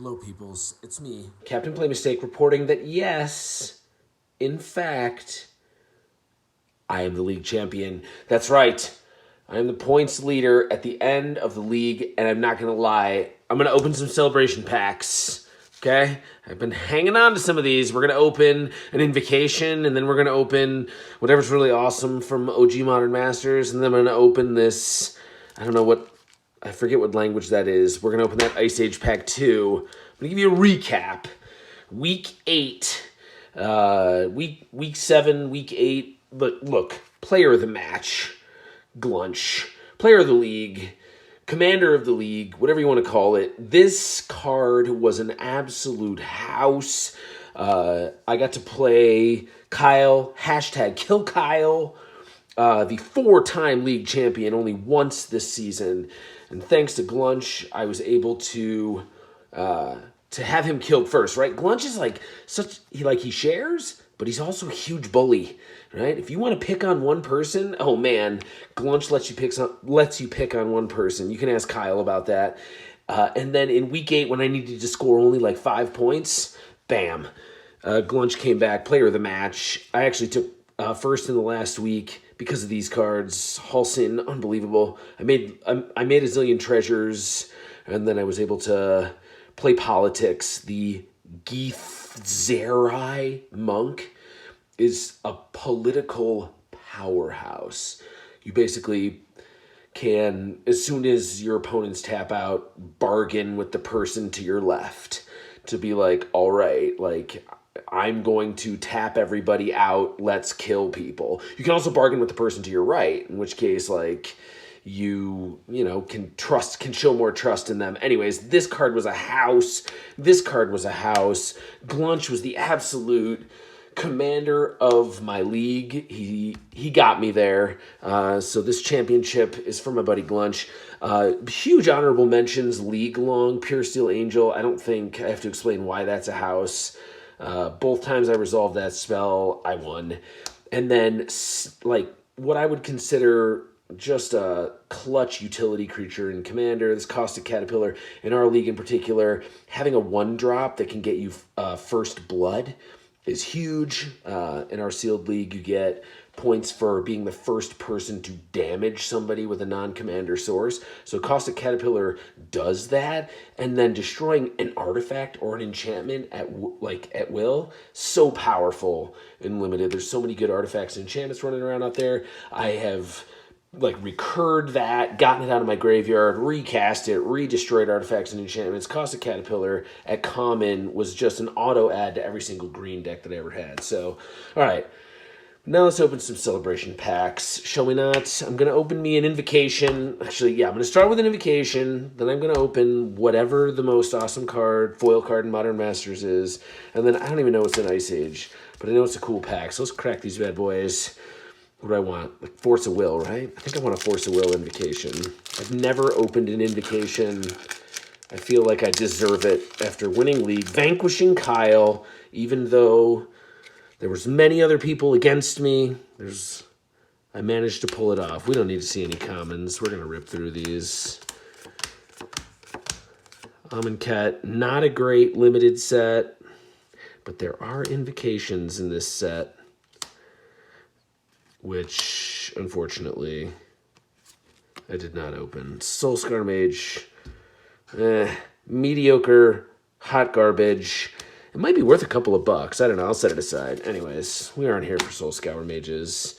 Hello, peoples. It's me. Captain Play Mistake reporting that yes, in fact, I am the league champion. That's right. I am the points leader at the end of the league, and I'm not going to lie. I'm going to open some celebration packs. Okay? I've been hanging on to some of these. We're going to open an invocation, and then we're going to open whatever's really awesome from OG Modern Masters, and then I'm going to open this. I don't know what. I forget what language that is. We're going to open that Ice Age Pack 2. I'm going to give you a recap. Week 8. Week 7, Week 8. Look, player of the match. Glunch. Player of the league. Commander of the league. Whatever you want to call it. This card was an absolute house. I got to play Kyle. Hashtag kill Kyle. The 4-time league champion only once this season. And thanks to Glunch, I was able to have him killed first, right? Glunch is he shares, but he's also a huge bully, right? If you want to pick on one person, oh man, Glunch lets you pick on one person. You can ask Kyle about that. And then in week 8, when I needed to score only like 5 points, bam, Glunch came back, player of the match. I actually took first in the last week because of these cards. Halsin, unbelievable. I made a zillion treasures, and then I was able to play politics. The Githzerai monk is a political powerhouse. You basically can, as soon as your opponents tap out, bargain with the person to your left to be like, all right, like, I'm going to tap everybody out. Let's kill people. You can also bargain with the person to your right, in which case, like, you can show more trust in them. Anyways, this card was a house. Glunch was the absolute commander of my league. He got me there. So this championship is for my buddy Glunch. Huge honorable mentions, league long, Pure Steel Angel. I don't think I have to explain why that's a house. Both times I resolved that spell, I won. And then, like, what I would consider just a clutch utility creature in Commander, this Caustic Caterpillar, in our league in particular, having a 1-drop that can get you first blood is huge. In our sealed league, you get points for being the first person to damage somebody with a non-commander source. So Caustic Caterpillar does that, and then destroying an artifact or an enchantment at will, so powerful in Limited. There's so many good artifacts and enchantments running around out there. I have recurred that, gotten it out of my graveyard, recast it, redestroyed artifacts and enchantments. Caustic Caterpillar at common was just an auto add to every single green deck that I ever had. So, all right. Now let's open some celebration packs, shall we not? I'm going to open me an invocation. Actually, yeah, I'm going to start with an invocation. Then I'm going to open whatever the most awesome foil card in Modern Masters is. And then I don't even know what's in Ice Age, but I know it's a cool pack. So let's crack these bad boys. What do I want? Like Force of Will, right? I think I want a Force of Will invocation. I've never opened an invocation. I feel like I deserve it after winning league, vanquishing Kyle, even though there was many other people against me. I managed to pull it off. We don't need to see any commons. We're going to rip through these. Amonkhet, not a great limited set, but there are invocations in this set, which, unfortunately, I did not open. Soulscar Mage, mediocre, hot garbage. It might be worth a couple of bucks. I don't know. I'll set it aside. Anyways, we aren't here for Soulscour Mages.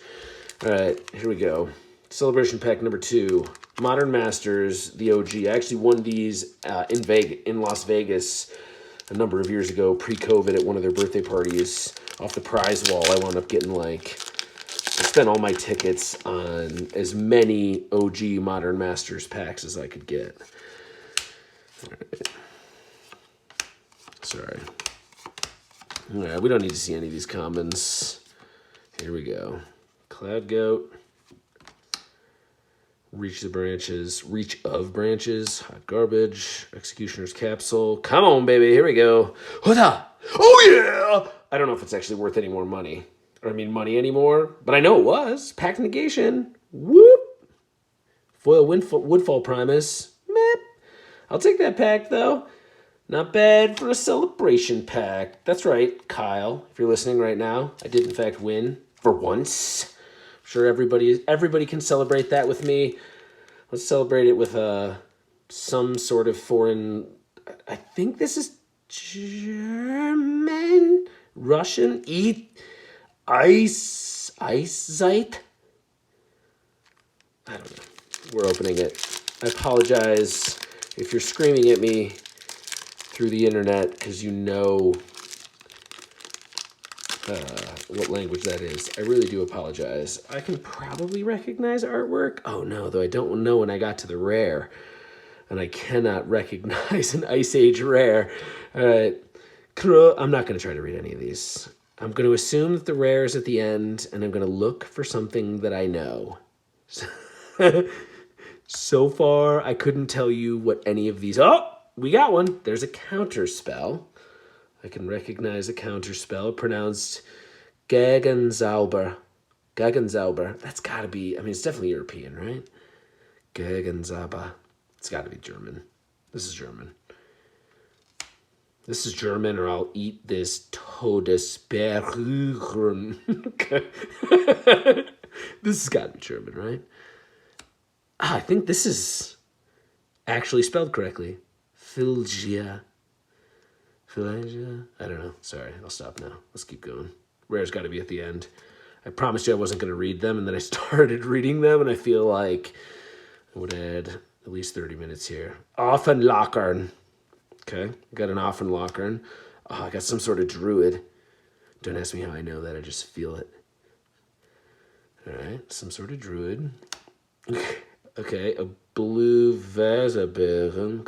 All right, here we go. Celebration pack number 2. Modern Masters, the OG. I actually won these in Las Vegas a number of years ago, pre-COVID, at one of their birthday parties. Off the prize wall, I wound up getting I spent all my tickets on as many OG Modern Masters packs as I could get. All right. Sorry. All right, we don't need to see any of these commons. Here we go. Cloud Goat. Reach of Branches. Hot Garbage. Executioner's Capsule. Come on, baby. Here we go. Hoda! Oh, yeah! I don't know if it's actually worth any more money. Money anymore. But I know it was. Pact Negation. Whoop! Foil Woodfall Primus. Meh. I'll take that pack, though. Not bad for a celebration pack. That's right, Kyle. If you're listening right now, I did in fact win for once. I'm sure everybody can celebrate that with me. Let's celebrate it with some sort of foreign. I think this is German, Russian. Zeit. I don't know. We're opening it. I apologize if you're screaming at me through the internet because you know what language that is. I really do apologize. I can probably recognize artwork. Oh no, though I don't know when I got to the rare. And I cannot recognize an Ice Age rare. All right. I'm not going to try to read any of these. I'm going to assume that the rare is at the end, and I'm going to look for something that I know. So far, I couldn't tell you what any of these... Oh, we got one. There's a counter spell. I can recognize a counter spell pronounced Gegenzauber. Gegenzauber. That's got to be... I mean, it's definitely European, right? Gegenzauber. It's got to be German. This is German. This is German, or I'll eat this Todesbeeren. This has got to be German, right? I think this is actually spelled correctly. Philgia. Philgia? I don't know. Sorry, I'll stop now. Let's keep going. Rare's got to be at the end. I promised you I wasn't going to read them, and then I started reading them, and I feel like I would add at least 30 minutes here. Offenlockern. Okay, got an Offenlockern. Oh, I got some sort of druid. Don't ask me how I know that. I just feel it. All right, some sort of druid. Okay, a blue Weserbeeren.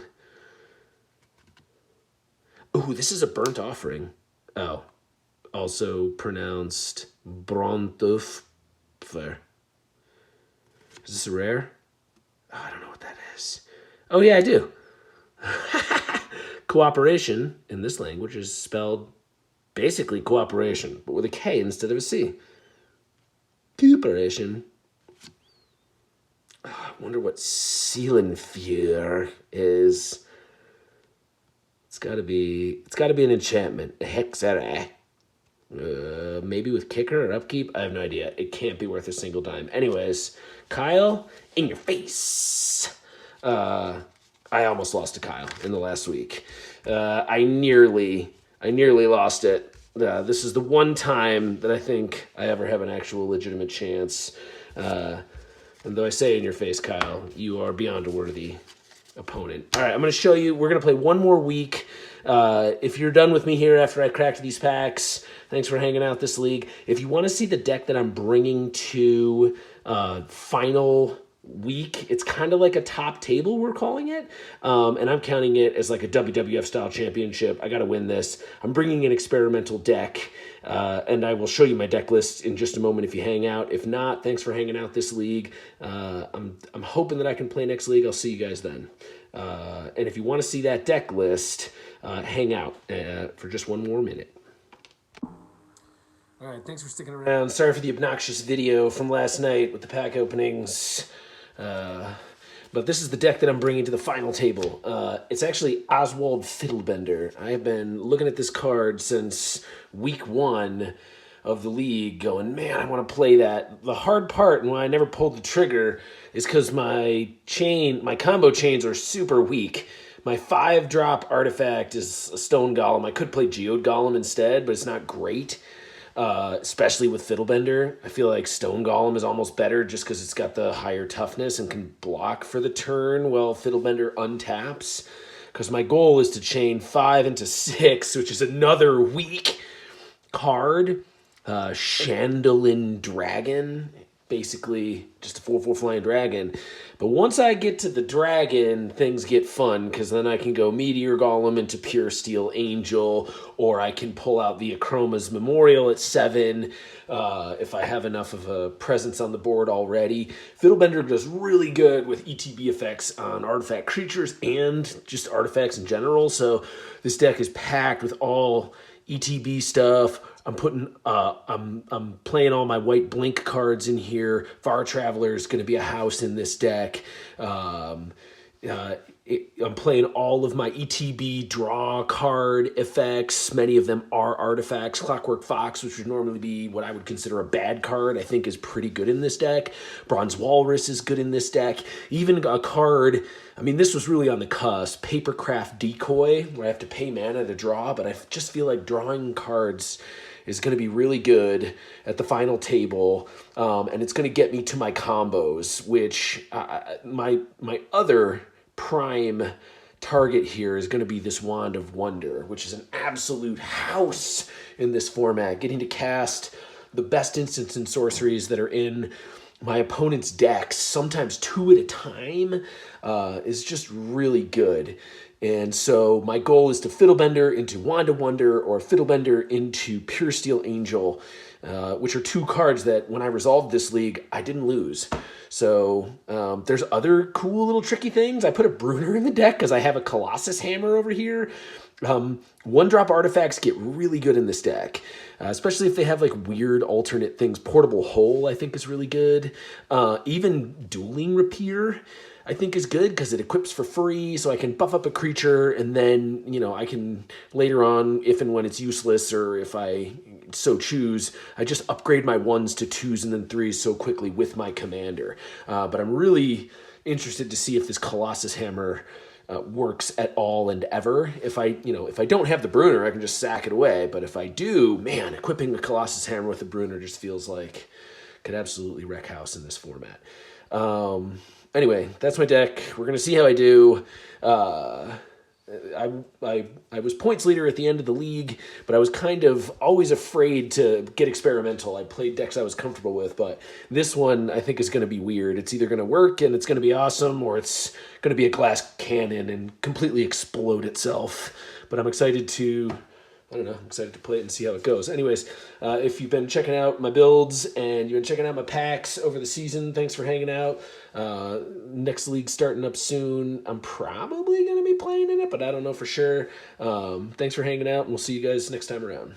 Ooh, this is a burnt offering. Oh, also pronounced Brontufler. Is this a rare? Oh, I don't know what that is. Oh, yeah, I do. Cooperation in this language is spelled basically cooperation, but with a K instead of a C. Cooperation. Oh, I wonder what Seelenfeuer is. It's gotta be an enchantment. A Hexera. Maybe with kicker or upkeep? I have no idea. It can't be worth a single dime. Anyways, Kyle, in your face. I almost lost to Kyle in the last week. I nearly lost it. This is the one time that I think I ever have an actual legitimate chance. And though I say in your face, Kyle, you are beyond a worthy opponent. All right, I'm going to show you. We're going to play one more week. If you're done with me here after I cracked these packs, thanks for hanging out this league. If you want to see the deck that I'm bringing to final week, it's kind of like a top table, we're calling it, and I'm counting it as like a WWF style championship. I got to win this. I'm bringing an experimental deck, and I will show you my deck list in just a moment if you hang out. If not, thanks for hanging out this league. I'm hoping that I can play next league. I'll see you guys then. And if you want to see that deck list, hang out for just one more minute. All right, thanks for sticking around. Sorry for the obnoxious video from last night with the pack openings. But this is the deck that I'm bringing to the final table. It's actually Oswald Fiddlebender. I have been looking at this card since week 1 of the league going, man, I want to play that. The hard part and why I never pulled the trigger is because my combo chains are super weak. My 5-drop artifact is a Stone Golem. I could play Geode Golem instead, but it's not great. Especially with Fiddlebender. I feel like Stone Golem is almost better just because it's got the higher toughness and can block for the turn while Fiddlebender untaps. Because my goal is to chain 5 into 6, which is another weak card. Chandelier Dragon. Basically just a 4/4 flying dragon. But once I get to the dragon, things get fun, because then I can go Meteor Golem into Pure Steel Angel, or I can pull out the Akroma's Memorial at 7 if I have enough of a presence on the board already. Fiddlebender does really good with ETB effects on artifact creatures and just artifacts in general, so this deck is packed with all ETB stuff. I'm playing all my white blink cards in here. Far Traveler is going to be a house in this deck. I'm playing all of my ETB draw card effects. Many of them are artifacts. Clockwork Fox, which would normally be what I would consider a bad card, I think is pretty good in this deck. Bronze Walrus is good in this deck. Even a card, I mean, this was really on the cusp. Papercraft Decoy, where I have to pay mana to draw, but I just feel like drawing cards is going to be really good at the final table, and it's going to get me to my combos, which my other prime target here is going to be this Wand of Wonder, which is an absolute house in this format. Getting to cast the best instants and sorceries that are in my opponent's decks, sometimes 2 at a time, is just really good. And so my goal is to Fiddlebender into Wand of Wonder or Fiddlebender into Pure Steel Angel, which are 2 cards that when I resolved this league, I didn't lose. So there's other cool little tricky things. I put a Bruner in the deck because I have a Colossus Hammer over here. 1-drop artifacts get really good in this deck, especially if they have like weird alternate things. Portable Hole, I think, is really good. Even Dueling Rapier, I think, is good because it equips for free, so I can buff up a creature, and then, you know, I can later on, if and when it's useless, or if I so choose, I just upgrade my 1s to 2s and then 3s so quickly with my commander. But I'm really interested to see if this Colossus Hammer works at all and ever. If I don't have the Bruner, I can just sack it away. But if I do, man, equipping the Colossus Hammer with the Bruner just feels like could absolutely wreck house in this format. Anyway, that's my deck. We're gonna see how I do. I was points leader at the end of the league, but I was kind of always afraid to get experimental. I played decks I was comfortable with, but this one I think is going to be weird. It's either going to work and it's going to be awesome, or it's going to be a glass cannon and completely explode itself. But I'm excited to... I don't know, I'm excited to play it and see how it goes. Anyways, if you've been checking out my builds and you've been checking out my packs over the season, thanks for hanging out. Next league starting up soon. I'm probably going to be playing in it, but I don't know for sure. Thanks for hanging out, and we'll see you guys next time around.